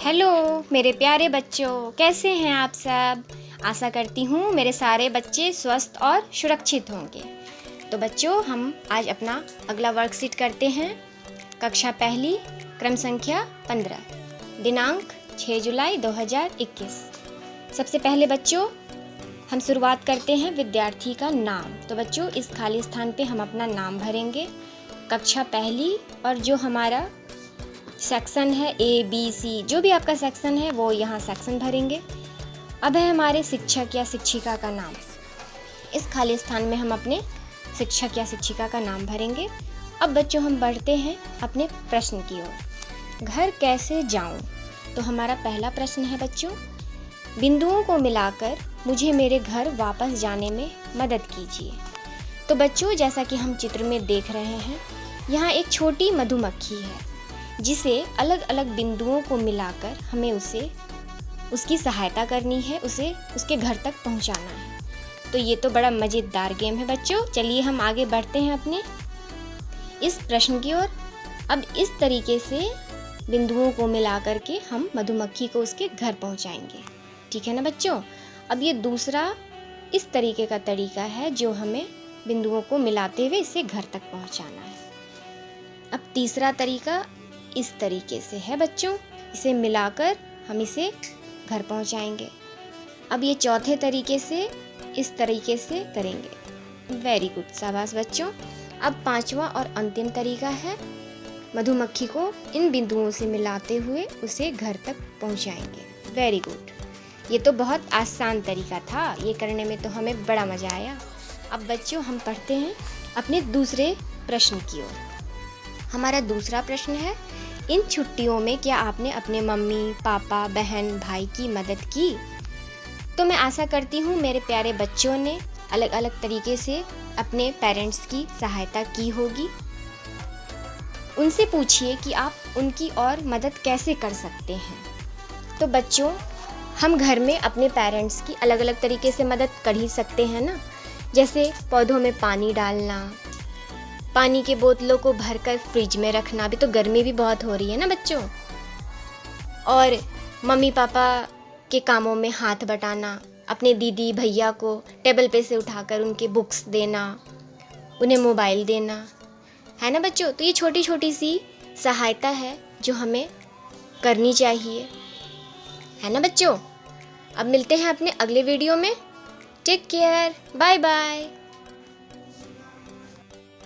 Hello मेरे प्यारे बच्चों, कैसे हैं आप सब। आशा करती हूँ मेरे सारे बच्चे स्वस्थ और सुरक्षित होंगे। तो बच्चों, हम आज अपना अगला वर्कशीट करते हैं। कक्षा पहली, क्रम संख्या 15, दिनांक 6 जुलाई 2021। सबसे पहले बच्चों हम शुरुआत करते हैं विद्यार्थी का नाम। तो बच्चों, इस खाली स्थान पे हम अपना नाम भरेंगे। कक्षा पहली और जो हमारा सेक्शन है ABC, जो भी आपका सेक्शन है वो यहाँ सेक्शन भरेंगे। अब है हमारे शिक्षक या शिक्षिका का नाम। इस खाली स्थान में हम अपने शिक्षक या शिक्षिका का नाम भरेंगे। अब बच्चों हम बढ़ते हैं अपने प्रश्न की ओर। घर कैसे जाऊं? तो हमारा पहला प्रश्न है बच्चों, बिंदुओं को मिलाकर मुझे मेरे घर वापस जाने में मदद कीजिए। तो बच्चों, जैसा कि हम चित्र में देख रहे हैं, यहाँ एक छोटी मधुमक्खी है जिसे अलग अलग बिंदुओं को मिलाकर हमें उसकी सहायता करनी है, उसे उसके घर तक पहुंचाना है। तो ये तो बड़ा मज़ेदार गेम है बच्चों। चलिए हम आगे बढ़ते हैं अपने इस प्रश्न की ओर। अब इस तरीके से बिंदुओं को मिलाकर के हम मधुमक्खी को उसके घर पहुंचाएंगे। ठीक है ना बच्चों। अब ये दूसरा इस तरीके का तरीका है जो हमें बिंदुओं को मिलाते हुए इसे घर तक पहुंचाना है। अब तीसरा तरीका इस तरीके से है बच्चों, इसे मिलाकर हम इसे घर पहुंचाएंगे। अब ये चौथे तरीके से इस तरीके से करेंगे। वेरी गुड, शाबाश बच्चों। अब पांचवा और अंतिम तरीका है, मधुमक्खी को इन बिंदुओं से मिलाते हुए उसे घर तक पहुंचाएंगे। वेरी गुड, ये तो बहुत आसान तरीका था, ये करने में तो हमें बड़ा मज़ा आया। अब बच्चों हम पढ़ते हैं अपने दूसरे प्रश्न की ओर। हमारा दूसरा प्रश्न है, इन छुट्टियों में क्या आपने अपने मम्मी पापा बहन भाई की मदद की? तो मैं आशा करती हूँ मेरे प्यारे बच्चों ने अलग अलग तरीके से अपने पेरेंट्स की सहायता की होगी। उनसे पूछिए कि आप उनकी और मदद कैसे कर सकते हैं। तो बच्चों, हम घर में अपने पेरेंट्स की अलग अलग तरीके से मदद कर ही सकते हैं ना। जैसे पौधों में पानी डालना, पानी के बोतलों को भरकर फ्रिज में रखना। अभी तो गर्मी भी बहुत हो रही है ना बच्चों। और मम्मी पापा के कामों में हाथ बटाना, अपने दीदी भैया को टेबल पे से उठाकर उनके बुक्स देना, उन्हें मोबाइल देना, है ना बच्चों। तो ये छोटी छोटी सी सहायता है जो हमें करनी चाहिए, है ना बच्चों। अब मिलते हैं अपने अगले वीडियो में। Take care, bye bye.